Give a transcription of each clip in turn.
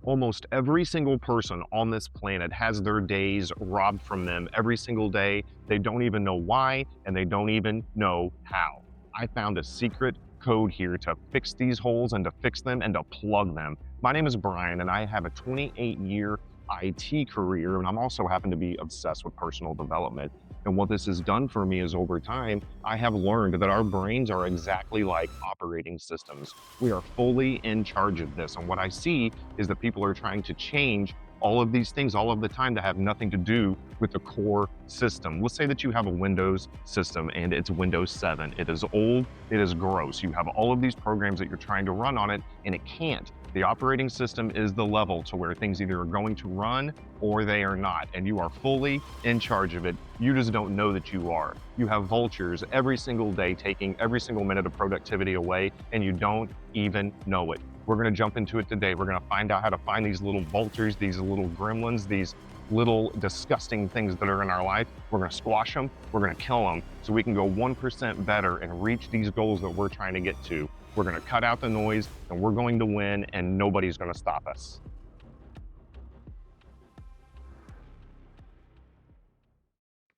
Almost every single person on this planet has their days robbed from them every single day. They don't even know why, and they don't even know how. I found a secret code here to fix these holes and to fix them and to plug them. My name is Brian, and I have a 28-year IT career, and I'm also happen to be obsessed with personal development. And what this has done for me is over time, I have learned that our brains are exactly like operating systems. We are fully in charge of this. And what I see is that people are trying to change all of these things all of the time that have nothing to do with the core system. Let's say that you have a Windows system and it's Windows 7. It is old, it is gross. You have all of these programs that you're trying to run on it and it can't. The operating system is the level to where things either are going to run or they are not, and you are fully in charge of it. You just don't know that you are. You have vultures every single day taking every single minute of productivity away, and you don't even know it. We're gonna jump into it today. We're gonna find out how to find these little vultures, these little gremlins, these little disgusting things that are in our life. We're gonna squash them, we're gonna kill them, so we can go 1% better and reach these goals that we're trying to get to. We're gonna cut out the noise, and we're going to win, and nobody's gonna stop us.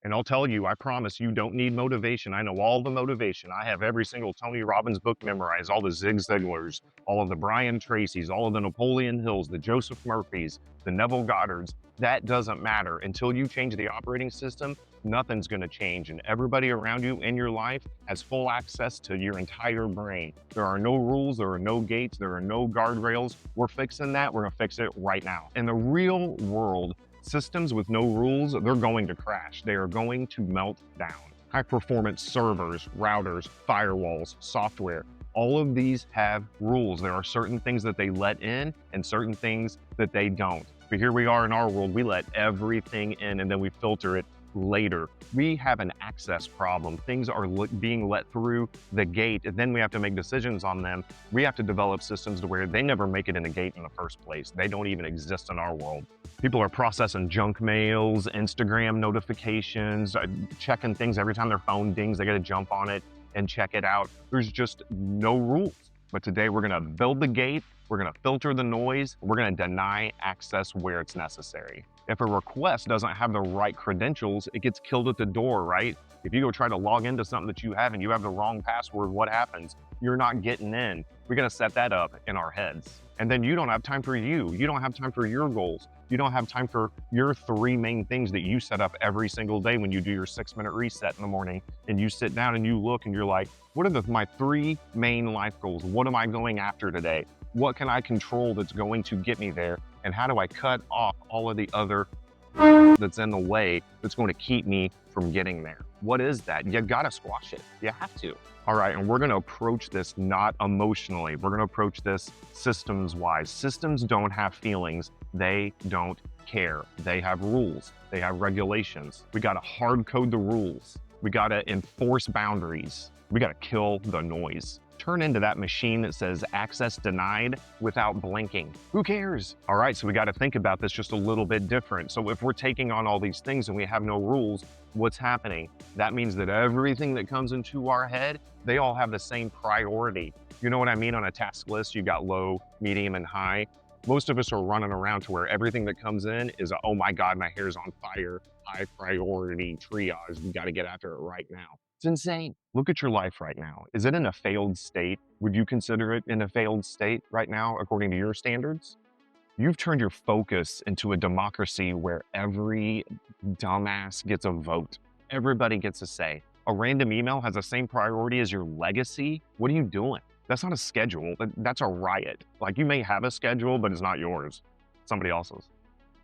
And I'll tell you, I promise you don't need motivation. I know all the motivation. I have every single Tony Robbins book memorized, all the Zig Ziglars, all of the Brian Tracys, all of the Napoleon Hills, the Joseph Murphys, the Neville Goddards. That doesn't matter. Until you change the operating system, nothing's gonna change. And everybody around you in your life has full access to your entire brain. There are no rules, there are no gates, there are no guardrails. We're fixing that, we're gonna fix it right now. In the real world, systems with no rules, they're going to crash. They are going to melt down. High performance servers, routers, firewalls, software, all of these have rules. There are certain things that they let in and certain things that they don't. But here we are in our world, we let everything in and then we filter it later. We have an access problem. Things are being let through the gate, and then we have to make decisions on them. We have to develop systems to where they never make it in the gate in the first place. They don't even exist in our world. People are processing junk mails, Instagram notifications, checking things every time their phone dings, they gotta jump on it and check it out. There's just no rules. But today we're gonna build the gate, we're gonna filter the noise, we're gonna deny access where it's necessary. If a request doesn't have the right credentials, it gets killed at the door, right? If you go try to log into something that you have and you have the wrong password, what happens? You're not getting in. We're gonna set that up in our heads. And then you don't have time for you. You don't have time for your goals. You don't have time for your 3 main things that you set up every single day when you do your 6-minute reset in the morning and you sit down and you look and you're like, what are my 3 main life goals? What am I going after today? What can I control that's going to get me there? And how do I cut off all of the other that's in the way that's going to keep me from getting there? What is that? You gotta squash it. You have to. All right, and we're gonna approach this not emotionally. We're gonna approach this systems-wise. Systems don't have feelings. They don't care. They have rules. They have regulations. We gotta hard code the rules. We gotta enforce boundaries. We gotta kill the noise. Turn into that machine that says access denied without blinking. Who cares? All right, so we got to think about this just a little bit different. So if we're taking on all these things and we have no rules, what's happening? That means that everything that comes into our head, they all have the same priority. You know what I mean? On a task list, you got low, medium, and high. Most of us are running around to where everything that comes in is, oh my God, my hair's on fire, high priority triage. We got to get after it right now. It's insane. Look at your life right now. Is it in a failed state? Would you consider it in a failed state right now, according to your standards? You've turned your focus into a democracy where every dumbass gets a vote. Everybody gets a say. A random email has the same priority as your legacy. What are you doing? That's not a schedule. That's a riot. Like, you may have a schedule, but it's not yours. It's somebody else's.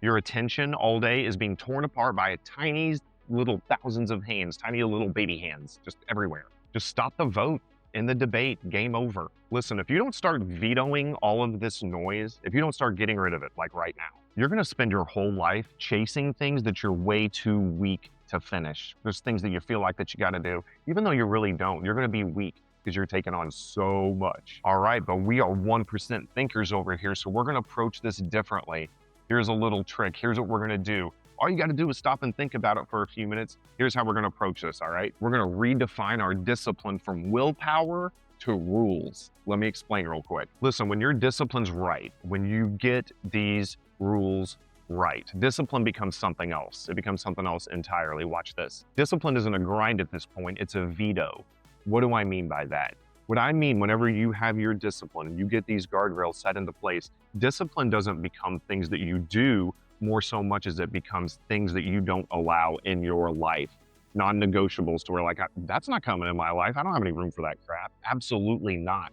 Your attention all day is being torn apart by a tiny little thousands of hands, tiny little baby hands, just everywhere. Just stop the vote in the debate, game over. Listen, if you don't start vetoing all of this noise, if you don't start getting rid of it, like right now, you're gonna spend your whole life chasing things that you're way too weak to finish. There's things that you feel like that you gotta do, even though you really don't. You're gonna be weak because you're taking on so much. All right, but we are 1% thinkers over here, so we're gonna approach this differently. Here's a little trick. Here's what we're gonna do. All you got to do is stop and think about it for a few minutes. Here's how we're going to approach this, all right? We're going to redefine our discipline from willpower into rules. Let me explain real quick. Listen, when your discipline's right, when you get these rules right, discipline becomes something else. It becomes something else entirely. Watch this. Discipline isn't a grind at this point, it's a veto. What do I mean by that? What I mean, whenever you have your discipline, you get these guardrails set into place, discipline doesn't become things that you do more so much as it becomes things that you don't allow in your life. Non-negotiables to where like, that's not coming in my life. I don't have any room for that crap. Absolutely not.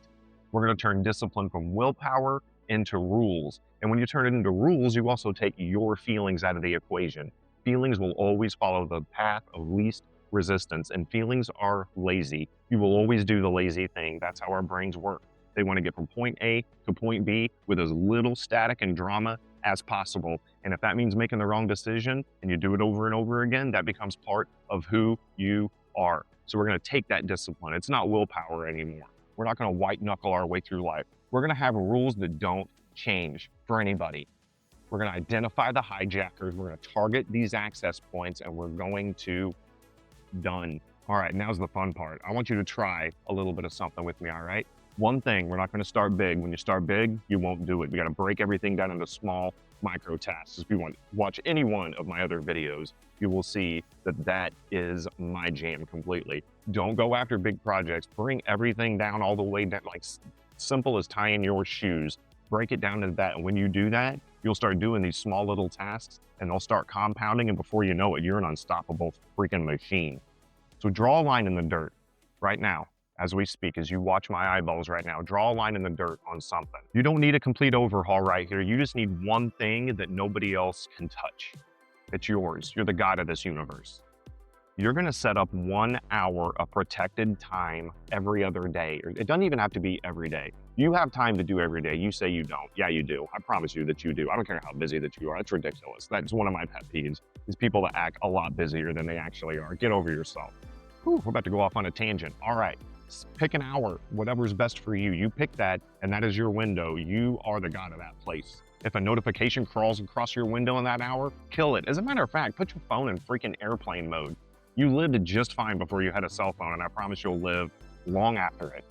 We're going to turn discipline from willpower into rules. And when you turn it into rules, you also take your feelings out of the equation. Feelings will always follow the path of least resistance, and feelings are lazy. You will always do the lazy thing. That's how our brains work. They want to get from point A to point B with as little static and drama as possible. And if that means making the wrong decision and you do it over and over again, that becomes part of who you are. So we're going to take that discipline. It's not willpower anymore. We're not going to white knuckle our way through life. We're going to have rules that don't change for anybody. We're going to identify the hijackers. We're going to target these access points, and we're going to done. All right, now's the fun part. I want you to try a little bit of something with me, all right? One thing, we're not going to start big. When you start big, you won't do it. We got to break everything down into small micro tasks. If you want to watch any one of my other videos, you will see that that is my jam completely. Don't go after big projects. Bring everything down all the way down, like simple as tying your shoes. Break it down to that. And when you do that, you'll start doing these small little tasks and they'll start compounding. And before you know it, you're an unstoppable freaking machine. So draw a line in the dirt right now. As we speak, as you watch my eyeballs right now, draw a line in the dirt on something. You don't need a complete overhaul right here. You just need one thing that nobody else can touch. It's yours. You're the god of this universe. You're going to set up 1 hour of protected time every other day. It doesn't even have to be every day. You have time to do every day. You say you don't. Yeah, you do. I promise you that you do. I don't care how busy that you are. That's ridiculous. That's one of my pet peeves, is people that act a lot busier than they actually are. Get over yourself. Whew, we're about to go off on a tangent. All right. Pick an hour, whatever's best for you. You pick that, and that is your window. You are the god of that place. If a notification crawls across your window in that hour, kill it. As a matter of fact, put your phone in freaking airplane mode. You lived just fine before you had a cell phone, and I promise you'll live long after it.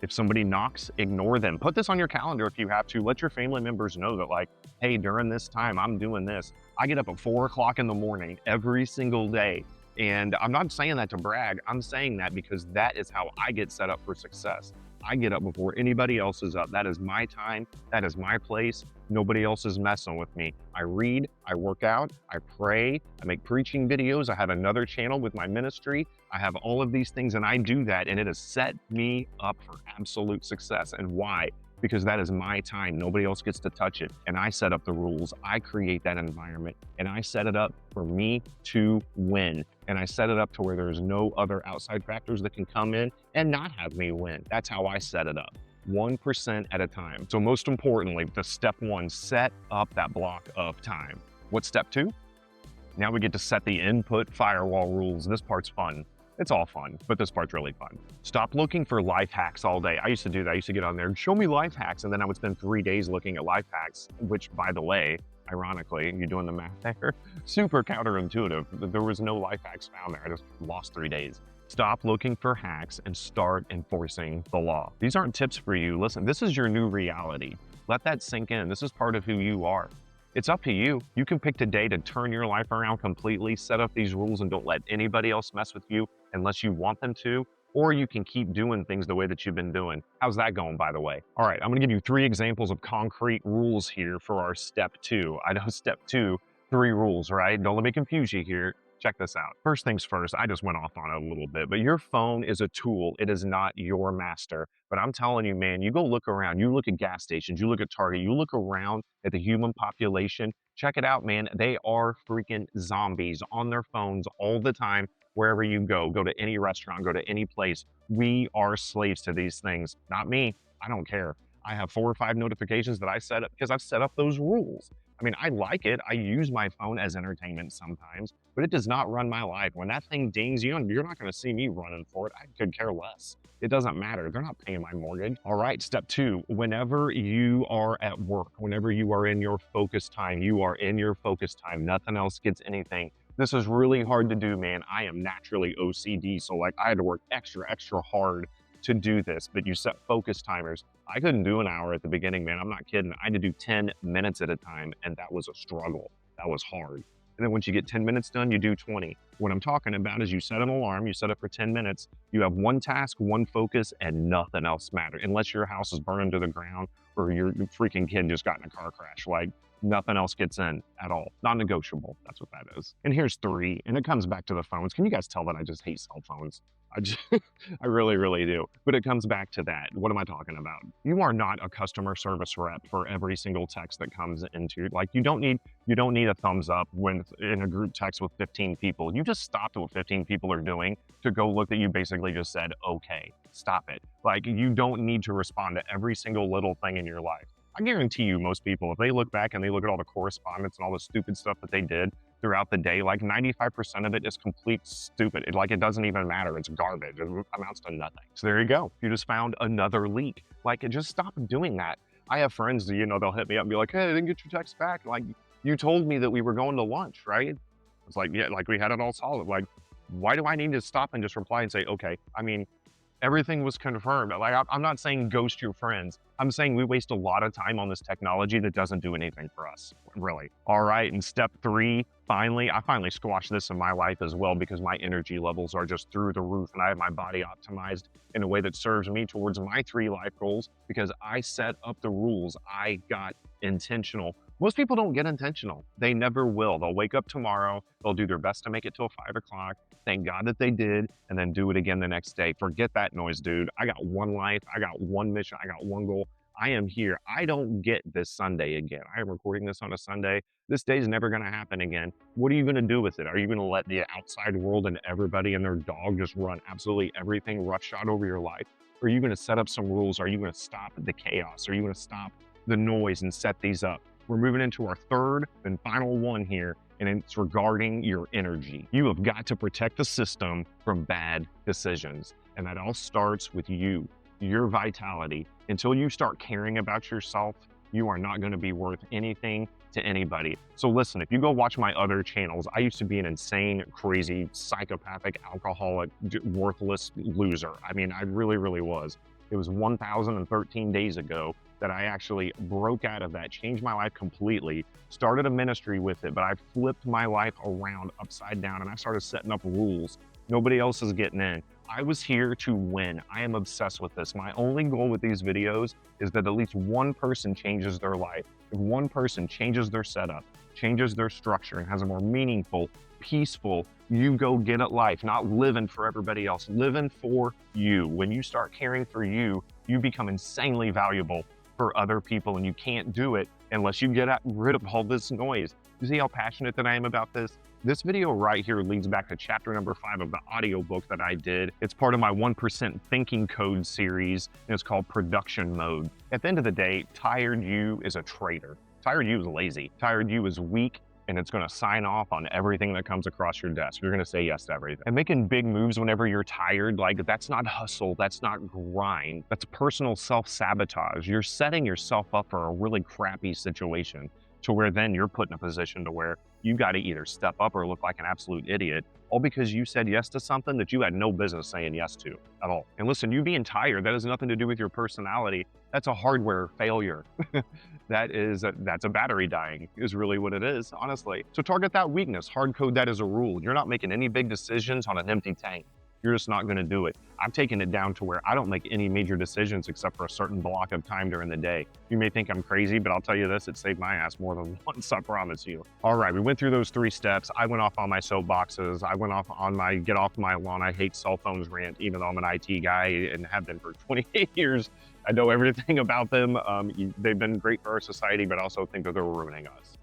If somebody knocks, ignore them. Put this on your calendar if you have to. Let your family members know that, like, hey, during this time, I'm doing this. I get up at 4 o'clock in the morning every single day. And I'm not saying that to brag. I'm saying that because that is how I get set up for success. I get up before anybody else is up. That is my time. That is my place. Nobody else is messing with me. I read, I work out, I pray, I make preaching videos. I have another channel with my ministry. I have all of these things, and I do that, and it has set me up for absolute success. And why? Because that is my time. Nobody else gets to touch it. And I set up the rules. I create that environment, and I set it up for me to win. And I set it up to where there's no other outside factors that can come in and not have me win. That's how I set it up, 1% at a time. So most importantly, the step 1, set up that block of time. What's step 2? Now we get to set the input firewall rules. This part's fun. It's all fun, but this part's really fun. Stop looking for life hacks all day. I used to do that. I used to get on there and show me life hacks, and then I would spend 3 days looking at life hacks, which, by the way, ironically, you doing the math there, super counterintuitive. There was no life hacks found there. I just lost 3 days. Stop looking for hacks and start enforcing the law. These aren't tips for you. Listen, this is your new reality. Let that sink in. This is part of who you are. It's up to you. You can pick today to turn your life around completely, set up these rules, and don't let anybody else mess with you unless you want them to, or you can keep doing things the way that you've been doing. How's that going, by the way? All right, I'm gonna give you 3 examples of concrete rules here for our step 2. I know step 2, 3 rules, right? Don't let me confuse you here. Check this out. First things first, I just went off on it a little bit, but your phone is a tool. It is not your master. But I'm telling you, man, you go look around, you look at gas stations, you look at Target, you look around at the human population, check it out, man. They are freaking zombies on their phones all the time. Wherever you go to any restaurant, go to any place. We are slaves to these things. Not me. I don't care. I have 4 or 5 notifications that I set up because I've set up those rules. I mean, I like it. I use my phone as entertainment sometimes, but it does not run my life. When that thing dings, you're not going to see me running for it. I could care less. It doesn't matter. They're not paying my mortgage. All right, step 2, whenever you are at work, whenever you are in your focus time, you are in your focus time. Nothing else gets anything. This is really hard to do, man. I am naturally OCD, so like I had to work extra hard to do this, but you set focus timers. I couldn't do an hour at the beginning, man. I'm not kidding. I had to do 10 minutes at a time, and that was a struggle. That was hard. And then once you get 10 minutes done, you do 20. What I'm talking about is you set an alarm, you set it for 10 minutes, you have one task, one focus, and nothing else matters. Unless your house is burning to the ground or your freaking kid just got in a car crash. Like, nothing else gets in at all. Non-negotiable. That's what that is. And here's 3, and it comes back to the phones. Can you guys tell that I just hate cell phones? I really, really do. But it comes back to that. What am I talking about? You are not a customer service rep for every single text that comes into, like, you don't need a thumbs up when in a group text with 15 people. You just stopped what 15 people are doing to go look that you basically just said, okay, stop it. Like, you don't need to respond to every single little thing in your life. I guarantee you most people, if they look back and they look at all the correspondence and all the stupid stuff that they did throughout the day, like 95% of it is complete stupid. It doesn't even matter. It's garbage. It amounts to nothing. So there you go. You just found another leak. Like, just stop doing that. I have friends, they'll hit me up and be like, hey, I didn't get your text back. Like, you told me that we were going to lunch, right? It's like, yeah, like we had it all solid. Like, why do I need to stop and just reply and say, okay? I mean, everything was confirmed. Like, I'm not saying ghost your friends. I'm saying we waste a lot of time on this technology that doesn't do anything for us, really. All right, and step 3, I finally squashed this in my life as well, because my energy levels are just through the roof and I have my body optimized in a way that serves me towards my 3 life goals because I set up the rules. I got intentional. Most people don't get intentional. They never will. They'll wake up tomorrow, they'll do their best to make it till 5 o'clock, thank God that they did, and then do it again the next day. Forget that noise, dude. I got one life, I got one mission, I got one goal. I am here. I don't get this Sunday again. I am recording this on a Sunday. This day is never gonna happen again. What are you gonna do with it? Are you gonna let the outside world and everybody and their dog just run absolutely everything roughshod over your life? Or are you gonna set up some rules? Are you gonna stop the chaos? Are you gonna stop the noise and set these up? We're moving into our 3rd and final one here, and it's regarding your energy. You have got to protect the system from bad decisions. And that all starts with you, your vitality. Until you start caring about yourself, you are not going to be worth anything to anybody. So listen, if you go watch my other channels, I used to be an insane, crazy, psychopathic, alcoholic, worthless loser. I mean, I really, really was. It was 1,013 days ago that I actually broke out of that, changed my life completely, started a ministry with it, but I flipped my life around upside down and I started setting up rules. Nobody else is getting in. I was here to win. I am obsessed with this. My only goal with these videos is that at least one person changes their life. If one person changes their setup, changes their structure, and has a more meaningful, peaceful, you go get it life, not living for everybody else, living for you. When you start caring for you, you become insanely valuable for other people, and you can't do it unless you get rid of all this noise. You see how passionate that I am about this? This video right here leads back to chapter number 5 of the audiobook that I did. It's part of my 1% Thinking Code series, and it's called Production Mode. At the end of the day, tired you is a traitor. Tired you is lazy. Tired you is weak, and it's going to sign off on everything that comes across your desk. You're going to say yes to everything. And making big moves whenever you're tired, like, that's not hustle, that's not grind, that's personal self-sabotage. You're setting yourself up for a really crappy situation to where then you're put in a position to where you got to either step up or look like an absolute idiot, all because you said yes to something that you had no business saying yes to at all. And listen, you being tired, that has nothing to do with your personality. That's a hardware failure. That's a battery dying is really what it is, honestly. So target that weakness, hard code that as a rule. You're not making any big decisions on an empty tank. You're just not gonna do it. I've taken it down to where I don't make any major decisions except for a certain block of time during the day. You may think I'm crazy, but I'll tell you this, it saved my ass more than once, I promise you. All right, we went through those 3 steps. I went off on my soapboxes. I went off on my get off my lawn, I hate cell phones rant, even though I'm an IT guy and have been for 28 years. I know everything about them. They've been great for our society, but I also think that they're ruining us.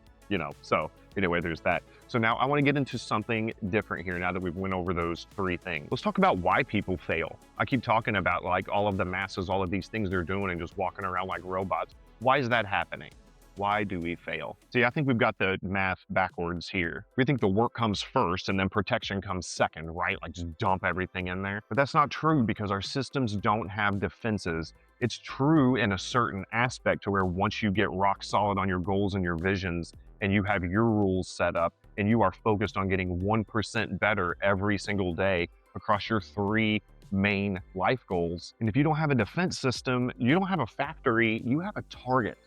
So anyway, there's that. So now I want to get into something different here now that we've went over those 3 things. Let's talk about why people fail. I keep talking about like all of the masses, all of these things they're doing and just walking around like robots. Why is that happening? Why do we fail? See, I think we've got the math backwards here. We think the work comes first and then protection comes second, right? Like just dump everything in there. But that's not true because our systems don't have defenses. It's true in a certain aspect to where once you get rock solid on your goals and your visions and you have your rules set up and you are focused on getting 1% better every single day across your 3 main life goals. And if you don't have a defense system, you don't have a factory, you have a target.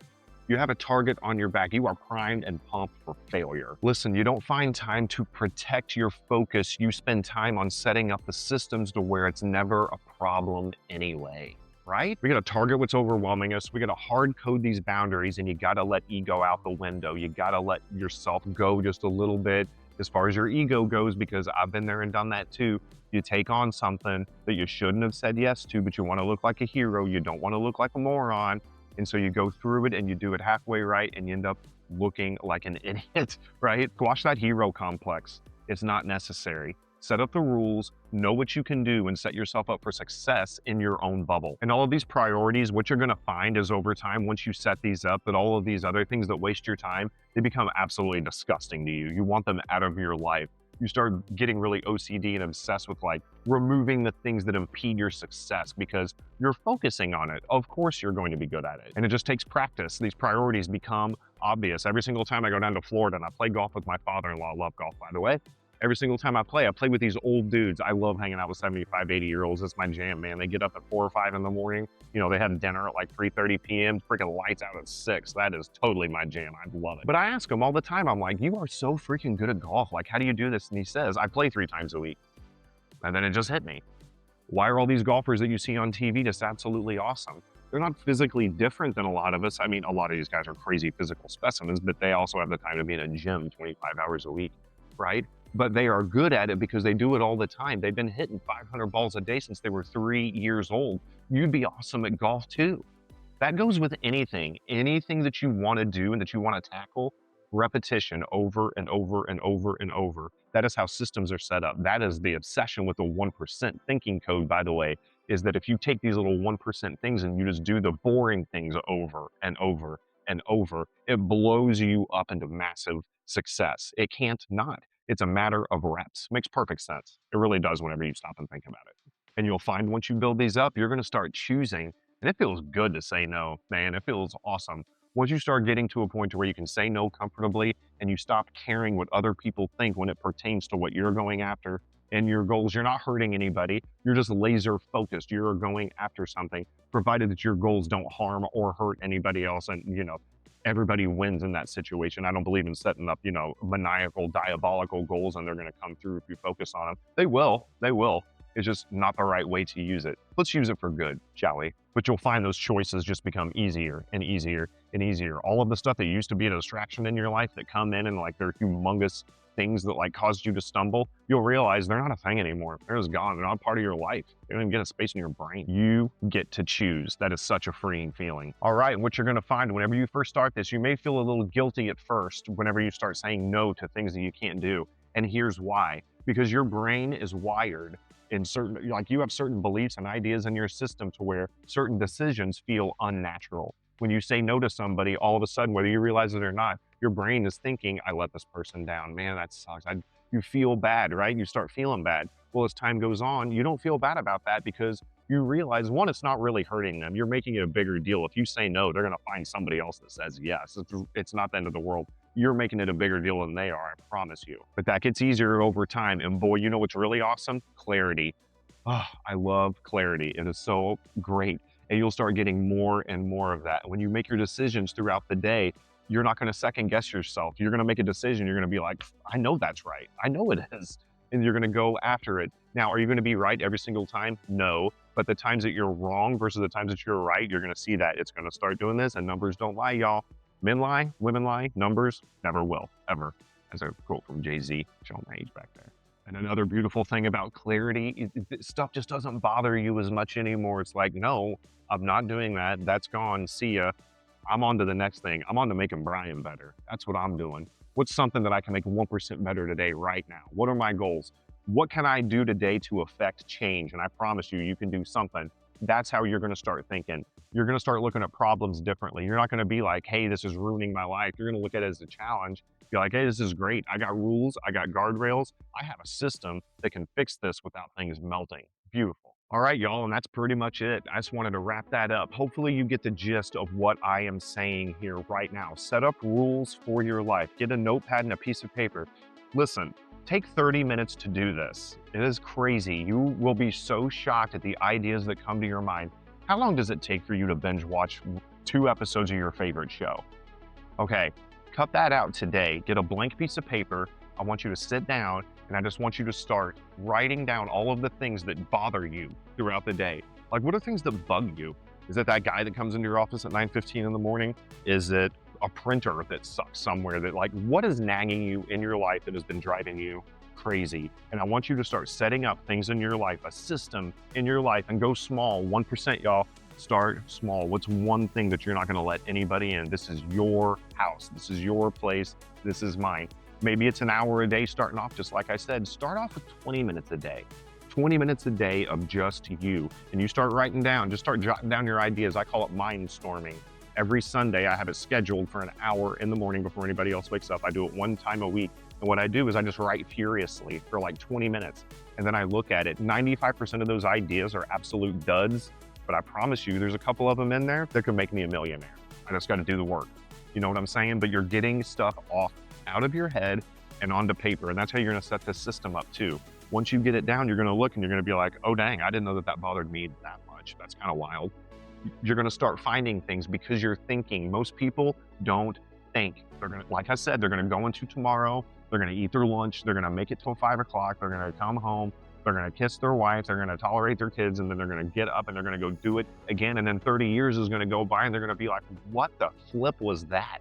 You have a target on your back. You are primed and pumped for failure. Listen, you don't find time to protect your focus. You spend time on setting up the systems to where it's never a problem anyway, right? We gotta target what's overwhelming us. We gotta hard code these boundaries, and you gotta let ego out the window. You gotta let yourself go just a little bit as far as your ego goes, because I've been there and done that too. You take on something that you shouldn't have said yes to, but you wanna look like a hero. You don't wanna look like a moron. And so you go through it and you do it halfway right, and you end up looking like an idiot, right? Squash that hero complex. It's not necessary. Set up the rules, know what you can do, and set yourself up for success in your own bubble. And all of these priorities, what you're gonna find is over time, once you set these up, that all of these other things that waste your time, they become absolutely disgusting to you. You want them out of your life. You start getting really OCD and obsessed with like removing the things that impede your success because you're focusing on it. Of course you're going to be good at it. And it just takes practice. These priorities become obvious. Every single time I go down to Florida and I play golf with my father-in-law, I love golf, by the way. Every single time I play with these old dudes. I love hanging out with 75, 80-year-olds. It's my jam, man. They get up at 4 or 5 in the morning. You know, they have dinner at like 3:30 p.m. Freaking lights out at 6. That is totally my jam. I love it. But I ask him all the time, I'm like, you are so freaking good at golf. Like, how do you do this? And he says, I play 3 times a week. And then it just hit me. Why are all these golfers that you see on TV just absolutely awesome? They're not physically different than a lot of us. I mean, a lot of these guys are crazy physical specimens, but they also have the time to be in a gym 25 hours a week, right? But they are good at it because they do it all the time. They've been hitting 500 balls a day since they were 3 years old. You'd be awesome at golf too. That goes with anything that you want to do and that you want to tackle. Repetition over and over and over and over. That is how systems are set up. That is the obsession with the 1% thinking code, by the way, is that if you take these little 1% things and you just do the boring things over and over and over, it blows you up into massive success. It can't not. It's a matter of reps. Makes perfect sense. It really does whenever you stop and think about it. And you'll find once you build these up, you're going to start choosing. And it feels good to say no, man. It feels awesome. Once you start getting to a point to where you can say no comfortably and you stop caring what other people think when it pertains to what you're going after and your goals, you're not hurting anybody. You're just laser focused. You're going after something, provided that your goals don't harm or hurt anybody else. And, you know, everybody wins in that situation. I don't believe in setting up, you know, maniacal, diabolical goals and they're going to come through if you focus on them. They will. It's just not the right way to use it. Let's use it for good, shall we? But you'll find those choices just become easier and easier and easier. All of the stuff that used to be a distraction in your life that come in and like they're humongous things that like caused you to stumble, you'll realize they're not a thing anymore. They're just gone. They're not part of your life. They don't even get a space in your brain. You get to choose. That is such a freeing feeling. All right, and what you're gonna find whenever you first start this, you may feel a little guilty at first whenever you start saying no to things that you can't do. And here's why. Because your brain is wired in certain, like you have certain beliefs and ideas in your system to where certain decisions feel unnatural. When you say no to somebody, all of a sudden, whether you realize it or not, your brain is thinking, I let this person down. Man, that sucks. You feel bad, right? You start feeling bad. Well, as time goes on, you don't feel bad about that because you realize, one, it's not really hurting them. You're making it a bigger deal. If you say no, they're going to find somebody else that says yes. It's not the end of the world. You're making it a bigger deal than they are, I promise you. But that gets easier over time. And boy, you know what's really awesome? Clarity. Oh, I love clarity. It is so great. And you'll start getting more and more of that. When you make your decisions throughout the day, you're not going to second guess yourself. You're going to make a decision. You're going to be like, I know that's right. I know it is. And you're going to go after it. Now, are you going to be right every single time? No. But the times that you're wrong versus the times that you're right, you're going to see that it's going to start doing this. And numbers don't lie, y'all. Men lie, women lie, numbers never will, ever. As a quote from Jay-Z, showing my age back there. And another beautiful thing about clarity, stuff just doesn't bother you as much anymore. It's like, no, I'm not doing that. That's gone. See ya. I'm on to the next thing. I'm on to making Brian better. That's what I'm doing. What's something that I can make 1% better today, right now? What are my goals? What can I do today to affect change? And I promise you, you can do something. That's how you're going to start thinking. You're going to start looking at problems differently. You're not going to be like, hey, this is ruining my life. You're going to look at it as a challenge. Be like, hey, this is great. I got rules. I got guardrails. I have a system that can fix this without things melting. Beautiful. All right, y'all, and that's pretty much it. I just wanted to wrap that up. Hopefully you get the gist of what I am saying here right now. Set up rules for your life. Get a notepad and a piece of paper. Listen, Take 30 minutes to do this. It is crazy. You will be so shocked at the ideas that come to your mind. How long does it take for you to binge watch 2 episodes of your favorite show? Okay, cut that out today. Get a blank piece of paper. I want you to sit down and I just want you to start writing down all of the things that bother you throughout the day. Like, what are things that bug you? Is it that guy that comes into your office at 9:15 in the morning? Is it a printer that sucks somewhere? That, like, what is nagging you in your life that has been driving you crazy? And I want you to start setting up things in your life, a system in your life, and go small. 1%, y'all. Start small. What's one thing that you're not going to let anybody in? This is your house. This is your place. This is mine. Maybe it's an hour a day starting off, just like I said. Start off with 20 minutes a day. 20 minutes a day of just you. And you start writing down, just start jotting down your ideas. I call it mind storming. Every Sunday, I have it scheduled for an hour in the morning before anybody else wakes up. I do it 1 time a week. And what I do is I just write furiously for like 20 minutes. And then I look at it. 95% of those ideas are absolute duds. But I promise you, there's a couple of them in there that could make me a millionaire. I just got to do the work. You know what I'm saying? But you're getting stuff out of your head and onto paper. And that's how you're going to set this system up too. Once you get it down, you're going to look and you're going to be like, oh, dang, I didn't know that that bothered me that much. That's kind of wild. You're going to start finding things because you're thinking. Most people don't think. They're going to, like I said, they're going to go into tomorrow. They're going to eat their lunch. They're going to make it till 5 o'clock. They're going to come home. They're going to kiss their wife. They're going to tolerate their kids. And then they're going to get up and they're going to go do it again. And then 30 years is going to go by and they're going to be like, what the flip was that?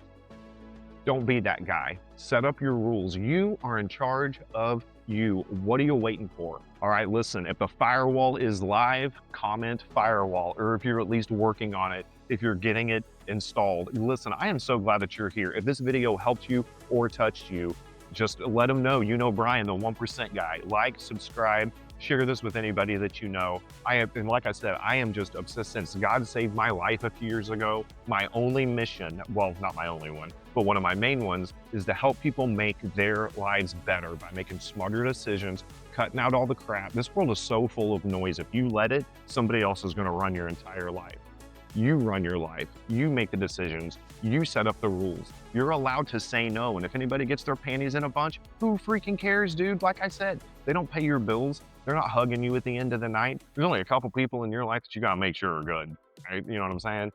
Don't be that guy. Set up your rules. You are in charge of you. What are you waiting for? All right, listen, if the firewall is live, comment firewall, or if you're at least working on it, if you're getting it installed. Listen, I am so glad that you're here. If this video helped you or touched you, just let them know you know Brian, the 1% guy. Like, subscribe, share this with anybody that you know. And like I said, I am just obsessed. Since God saved my life a few years ago, my only mission, well, not my only one, but one of my main ones is to help people make their lives better by making smarter decisions, cutting out all the crap. This world is so full of noise. If you let it, somebody else is going to run your entire life. You run your life. You make the decisions. You set up the rules. You're allowed to say no. And if anybody gets their panties in a bunch, who freaking cares, dude? Like I said, they don't pay your bills. They're not hugging you at the end of the night. There's only a couple people in your life that you got to make sure are good. Right? You know what I'm saying?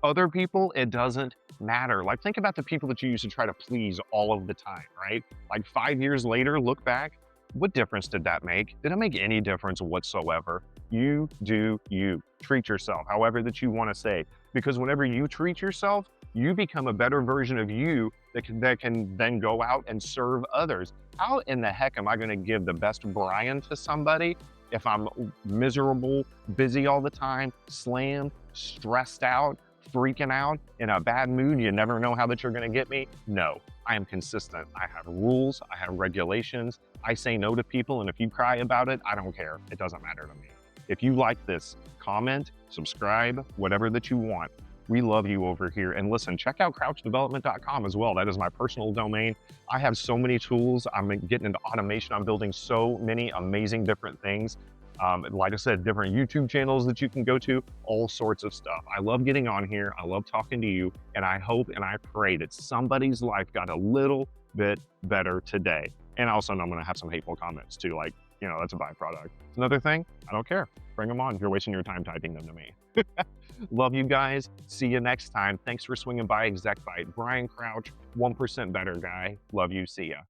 Other people, it doesn't matter. Like, think about the people that you used to try to please all of the time, right? Like 5 years later, look back. What difference did that make? Did it make any difference whatsoever? You do you. Treat yourself however that you want to say. Because whenever you treat yourself, you become a better version of you that can then go out and serve others. How in the heck am I going to give the best Brian to somebody if I'm miserable, busy all the time, slammed, stressed out, freaking out, in a bad mood? You never know how that you're going to get me. No, I am consistent. I have rules. I have regulations. I say no to people. And if you cry about it, I don't care. It doesn't matter to me. If you like this, comment, subscribe, whatever that you want. We love you over here. And listen, check out crouchdevelopment.com as well. That is my personal domain. I have so many tools. I'm getting into automation. I'm building so many amazing different things. Like I said, different YouTube channels that you can go to, all sorts of stuff. I love getting on here. I love talking to you. And I hope and I pray that somebody's life got a little bit better today. And also, I'm going to have some hateful comments too. Like, you know, that's a byproduct. It's another thing. I don't care. Bring them on. You're wasting your time typing them to me. Love you guys. See you next time. Thanks for swinging by ExecBite. Brian Crouch, 1% better guy. Love you. See ya.